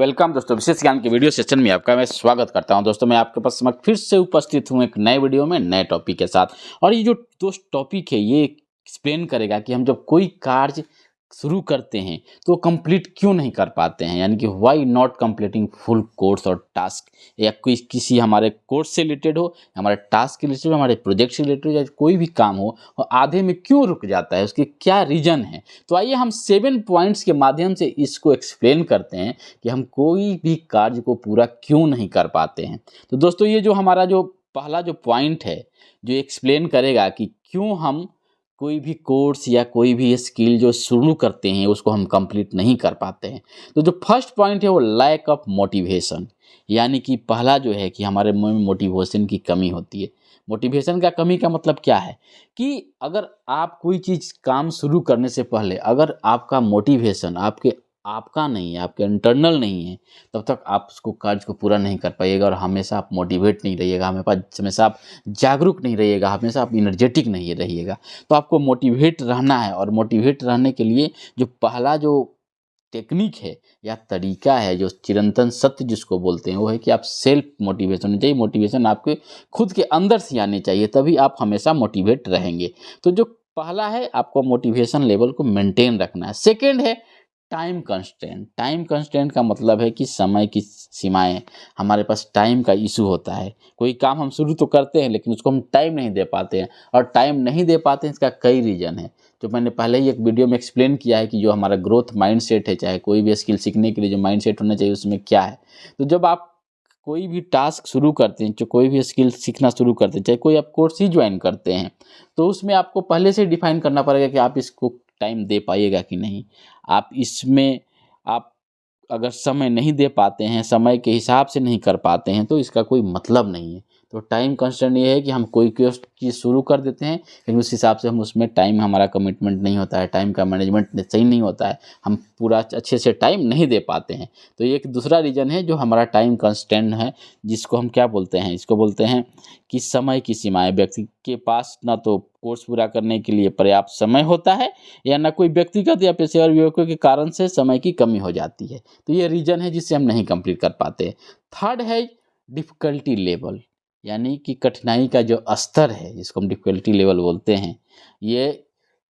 Welcome दोस्तों, विशेष ज्ञान के वीडियो सेशन में आपका मैं स्वागत करता हूं। दोस्तों मैं आपके पास फिर से उपस्थित हूं एक नए वीडियो में नए टॉपिक के साथ। और ये जो दोस्त टॉपिक है ये एक्सप्लेन करेगा कि हम जब कोई कार्य शुरू करते हैं तो कंप्लीट क्यों नहीं कर पाते हैं, यानी कि why not completing full course और टास्क, या कोई किसी हमारे कोर्स से रिलेटेड हो, हमारे टास्क के रिलेटेड हो, हमारे प्रोजेक्ट से रिलेटेड हो, या कोई भी काम हो और आधे में क्यों रुक जाता है, उसके क्या रीजन है। तो आइए हम 7 पॉइंट्स के माध्यम से इसको एक्सप्लेन करते हैं कि हम कोई भी कार्य को पूरा क्यों नहीं कर पाते हैं। तो दोस्तों ये जो हमारा जो पहला जो पॉइंट है जो एक्सप्लेन करेगा कि क्यों हम कोई भी कोर्स या कोई भी स्किल जो शुरू करते हैं उसको हम कंप्लीट नहीं कर पाते हैं। तो जो फर्स्ट पॉइंट है वो लैक ऑफ मोटिवेशन, यानी कि पहला जो है कि हमारे में मोटिवेशन की कमी होती है। मोटिवेशन का कमी का मतलब क्या है कि अगर आप कोई चीज़ काम शुरू करने से पहले अगर आपका मोटिवेशन आपका नहीं है, आपके इंटरनल नहीं है, तब तक आप उसको कार्य को पूरा नहीं कर पाइएगा। और हमेशा आप मोटिवेट नहीं रहिएगा, हमेशा आप जागरूक नहीं रहिएगा, हमेशा आप एनर्जेटिक नहीं रहिएगा। तो आपको मोटिवेट रहना है, और मोटिवेट रहने के लिए जो पहला जो टेक्निक है या तरीका है, जो चिरंतन सत्य जिसको बोलते हैं, वो है कि आप सेल्फ मोटिवेशन होनी चाहिए। मोटिवेशन आपके खुद के अंदर से आनी चाहिए, तभी आप हमेशा मोटिवेट रहेंगे। तो जो पहला है, आपको मोटिवेशन लेवल को मेंटेन रखना है। सेकेंड है टाइम कंस्ट्रेंट। टाइम कंस्ट्रेंट का मतलब है कि समय की सीमाएं, हमारे पास टाइम का इशू होता है। कोई काम हम शुरू तो करते हैं लेकिन उसको हम टाइम नहीं दे पाते हैं, और टाइम नहीं दे पाते हैं इसका कई रीज़न है, जो मैंने पहले ही एक वीडियो में एक्सप्लेन किया है कि जो हमारा ग्रोथ माइंडसेट है, चाहे कोई भी स्किल सीखने के लिए जो माइंडसेट होना चाहिए उसमें क्या है। तो जब आप कोई भी टास्क शुरू करते हैं, जो कोई भी स्किल सीखना शुरू करते हैं, चाहे कोई आप कोर्स ही ज्वाइन करते हैं, तो उसमें आपको पहले से डिफाइन करना पड़ेगा कि आप इसको टाइम दे पाइएगा कि नहीं। आप इसमें आप अगर समय नहीं दे पाते हैं, समय के हिसाब से नहीं कर पाते हैं, तो इसका कोई मतलब नहीं है। तो टाइम कंस्ट्रेंट ये है कि हम कोई चीज़ शुरू कर देते हैं लेकिन उस हिसाब से हम उसमें टाइम हमारा कमिटमेंट नहीं होता है, टाइम का मैनेजमेंट सही नहीं होता है, हम पूरा अच्छे से टाइम नहीं दे पाते हैं। तो ये एक दूसरा रीज़न है जो हमारा टाइम कंस्ट्रेंट है, जिसको हम क्या बोलते हैं, इसको बोलते हैं कि समय की सीमाएं। व्यक्ति के पास ना तो कोर्स पूरा करने के लिए पर्याप्त समय होता है, या ना कोई व्यक्तिगत या पेशेवर विवेकों के कारण से समय की कमी हो जाती है। तो ये रीज़न है जिससे हम नहीं कंप्लीट कर पाते। थर्ड है डिफ़िकल्टी लेवल, यानी कि कठिनाई का जो स्तर है, जिसको हम डिफ़िकल्टी लेवल बोलते हैं, ये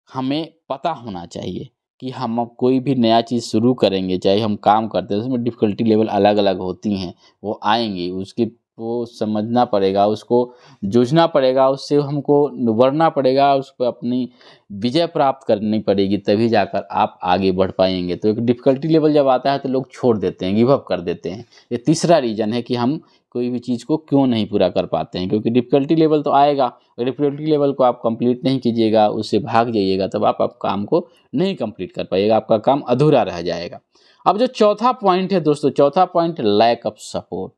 हमें पता होना चाहिए कि हम कोई भी नया चीज़ शुरू करेंगे, चाहे हम काम करते हैं, उसमें डिफ़िकल्टी लेवल अलग-अलग होती हैं, वो आएँगी, उसकी वो समझना पड़ेगा, उसको जूझना पड़ेगा, उससे हमको उभरना पड़ेगा, उसको अपनी विजय प्राप्त करनी पड़ेगी, तभी जाकर आप आगे बढ़ पाएँगे। तो एक डिफ़िकल्टी लेवल जब आता है तो लोग छोड़ देते हैं, गिव अप कर देते हैं। ये तीसरा रीज़न है कि हम कोई भी चीज़ को क्यों नहीं पूरा कर पाते हैं, क्योंकि डिफ़िकल्टी लेवल तो आएगा, और डिफ़िकल्टी लेवल को आप कंप्लीट नहीं कीजिएगा, उससे भाग जाइएगा, तब आप काम को नहीं कंप्लीट कर पाइएगा, आपका काम अधूरा रह जाएगा। अब जो चौथा पॉइंट है दोस्तों, चौथा point lack of support.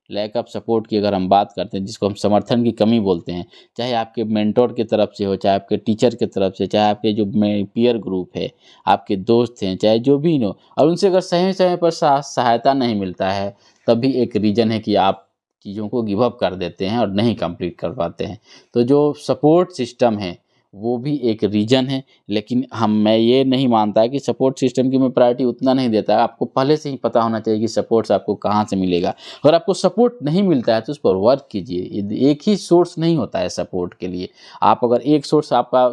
Lack of support की अगर हम बात करते हैं, जिसको हम समर्थन की कमी बोलते हैं, चाहे आपके मेंटोर की तरफ से हो, चाहे आपके टीचर की तरफ से, चाहे आपके जो पीयर ग्रुप है, आपके दोस्त हैं, चाहे जो भी हो, और उनसे अगर सही समय पर सहायता नहीं मिलता है, तब भी एक रीज़न है कि आप चीज़ों को गिव अप कर देते हैं और नहीं कंप्लीट कर पाते हैं। तो जो सपोर्ट सिस्टम है वो भी एक रीज़न है, लेकिन मैं ये नहीं मानता कि सपोर्ट सिस्टम की मैं प्रायोरिटी उतना नहीं देता। आपको पहले से ही पता होना चाहिए कि सपोर्ट्स आपको कहाँ से मिलेगा। अगर आपको सपोर्ट नहीं मिलता है तो उस पर वर्क कीजिए। एक ही सोर्स नहीं होता है सपोर्ट के लिए। आप अगर एक सोर्स आपका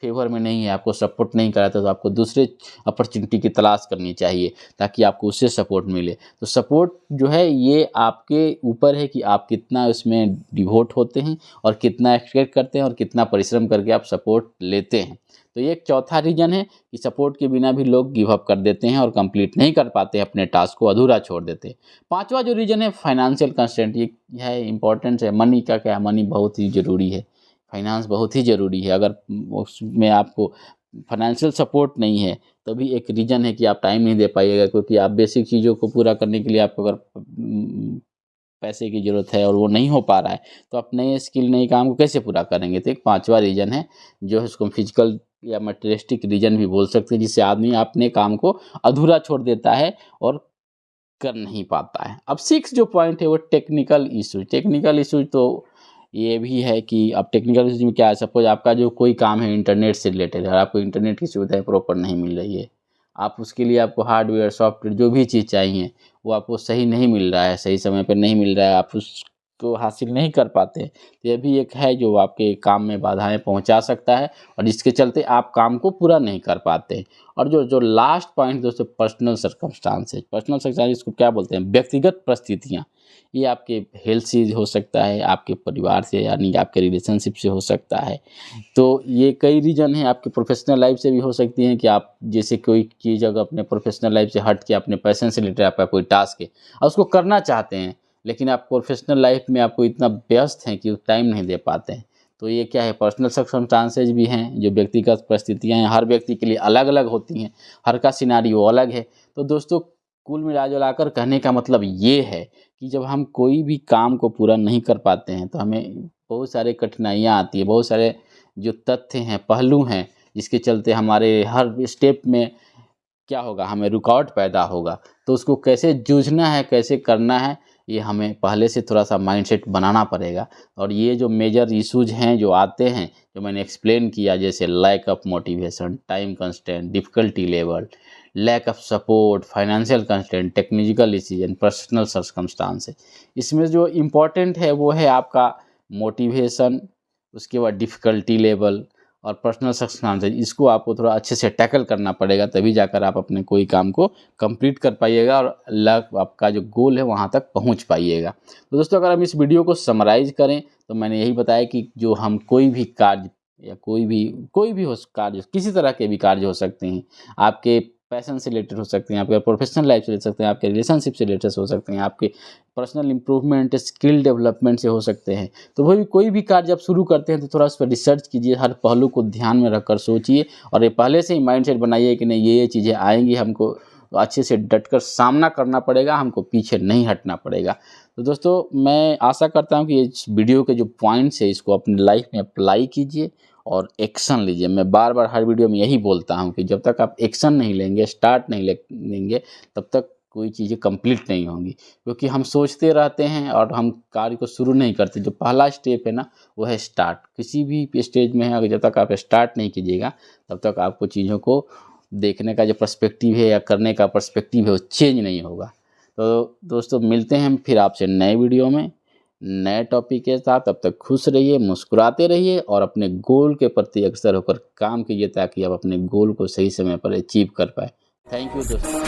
फेवर में नहीं है, आपको सपोर्ट नहीं कराता, तो आपको दूसरे अपॉर्चुनिटी की तलाश करनी चाहिए ताकि आपको उससे सपोर्ट मिले। तो सपोर्ट जो है ये आपके ऊपर है कि आप कितना उसमें डिवोट होते हैं, और कितना एक्सपेक्ट करते हैं, और कितना परिश्रम करके आप सपोर्ट लेते हैं। तो ये एक चौथा रीज़न है कि सपोर्ट के बिना भी लोग गिव अप कर देते हैं और कंप्लीट नहीं कर पाते हैं, अपने टास्क को अधूरा छोड़ देते हैं। पाँचवा जो रीज़न है फाइनेंशियल कंस्ट्रेंट, ये है इम्पोर्टेंट है। मनी का क्या, मनी बहुत ही ज़रूरी है, फाइनेंस बहुत ही ज़रूरी है। अगर उसमें आपको फाइनेंशियल सपोर्ट नहीं है, तभी एक रीज़न है कि आप टाइम नहीं दे पाइएगा, क्योंकि आप बेसिक चीज़ों को पूरा करने के लिए आपको अगर पैसे की ज़रूरत है और वो नहीं हो पा रहा है, तो आप नए स्किल, नए काम को कैसे पूरा करेंगे। तो एक पाँचवा रीज़न है जो है उसको फिजिकल या मटेरियलिस्टिक रीज़न भी बोल सकते हैं, जिससे आदमी अपने काम को अधूरा छोड़ देता है और कर नहीं पाता है। अब 6 जो पॉइंट है वो टेक्निकल इशू। टेक्निकल इशू तो ये भी है कि अब टेक्निकल इशू में क्या है, सपोज आपका जो कोई काम है इंटरनेट से रिलेटेड है और आपको इंटरनेट की सुविधाएं प्रॉपर नहीं मिल रही है, आप उसके लिए आपको हार्डवेयर, सॉफ्टवेयर जो भी चीज़ चाहिए वो आपको सही नहीं मिल रहा है, सही समय पे नहीं मिल रहा है, आप उसको हासिल नहीं कर पाते हैं। तो ये भी एक है जो आपके काम में बाधाएँ पहुँचा सकता है और जिसके चलते आप काम को पूरा नहीं कर पाते हैं। और जो जो लास्ट पॉइंट दोस्तों, पर्सनल सर्कमस्टांसेस। पर्सनल सर्कमस्टांसेस इसको क्या बोलते हैं? व्यक्तिगत परिस्थितियाँ। ये आपके हेल्थ से हो सकता है, आपके परिवार से यानी आपके रिलेशनशिप से हो सकता है। तो ये कई रीज़न हैं, आपके प्रोफेशनल लाइफ से भी हो सकती हैं कि आप जैसे कोई चीज़ अगर अपने प्रोफेशनल लाइफ से हट के अपने पैशन से रिलेटेड आपका कोई टास्क है और उसको करना चाहते हैं, लेकिन आप प्रोफेशनल लाइफ में आपको इतना व्यस्त हैं कि टाइम नहीं दे पाते हैं। तो ये क्या है, पर्सनल सर्कमस्टांसेस भी हैं, जो व्यक्तिगत परिस्थितियाँ हैं, हर व्यक्ति के लिए अलग-अलग होती हैं, हर का सिनेरियो अलग है। तो दोस्तों, कुल मिला-जुला कर कहने का मतलब ये है कि जब हम कोई भी काम को पूरा नहीं कर पाते हैं, तो हमें बहुत सारी कठिनाइयाँ आती हैं, बहुत सारे जो तथ्य हैं, पहलू हैं, जिसके चलते हमारे हर स्टेप में क्या होगा, हमें रुकावट पैदा होगा। तो उसको कैसे जूझना है, कैसे करना है, ये हमें पहले से थोड़ा-सा माइंडसेट बनाना पड़ेगा। और ये जो मेजर इश्यूज़ हैं, जो आते हैं, जो मैंने एक्सप्लेन किया, जैसे lack of motivation, time constraint, difficulty level, lack of support, financial constraint, technical decision, personal circumstances. इसमें जो इम्पोर्टेंट है वो है आपका मोटिवेशन, उसके बाद डिफ़िकल्टी लेवल और पर्सनल सर्कमस्टांसेस। इसको आपको थोड़ा अच्छे से टैकल करना पड़ेगा, तभी जाकर आप अपने कोई काम को कंप्लीट कर पाइएगा और आपका जो गोल है वहाँ तक पहुँच पाइएगा। तो दोस्तों, अगर हम इस वीडियो को समराइज़ करें तो मैंने यही बताया कि जो हम कोई भी कार्य या कोई भी हो कार्य, किसी तरह के भी कार्य हो सकते हैं, आपके पैशन से रिलेटेड हो सकते हैं, आपके प्रोफेशनल लाइफ से ले सकते हैं, आपके रिलेशनशिप से रिलेटेड हो सकते हैं, आपके पर्सनल इंप्रूवमेंट, स्किल डेवलपमेंट से हो सकते हैं। तो वही कोई भी कार्य जब शुरू करते हैं तो थोड़ा उस पर रिसर्च कीजिए, हर पहलू को ध्यान में रखकर सोचिए और ये पहले से ही माइंडसेट बनाइए कि नहीं, ये चीज़ें आएँगी, हमको अच्छे से डटकर सामना करना पड़ेगा, हमको पीछे नहीं हटना पड़ेगा। तो दोस्तों, मैं आशा करता हूँ कि इस वीडियो के जो पॉइंट्स हैं इसको अपनी लाइफ में अप्लाई कीजिए और एक्शन लीजिए। मैं बार-बार हर वीडियो में यही बोलता हूँ कि जब तक आप एक्शन नहीं लेंगे, स्टार्ट नहीं लेंगे, तब तक कोई चीज़ें कंप्लीट नहीं होंगी। क्योंकि हम सोचते रहते हैं और हम कार्य को शुरू नहीं करते। जो पहला स्टेप है ना, वो है स्टार्ट। किसी भी स्टेज में है, अगर जब तक आप स्टार्ट नहीं कीजिएगा, तब तक आपको चीज़ों को देखने का जो पर्सपेक्टिव है या करने का पर्सपेक्टिव है, वो चेंज नहीं होगा। तो दोस्तों, मिलते हैं हम फिर आपसे नए वीडियो में, नए टॉपिक के साथ। तब तक खुश रहिए, मुस्कुराते रहिए और अपने गोल के प्रति अग्रसर होकर काम कीजिए, ताकि आप अपने गोल को सही समय पर अचीव कर पाएँ। थैंक यू दोस्तों।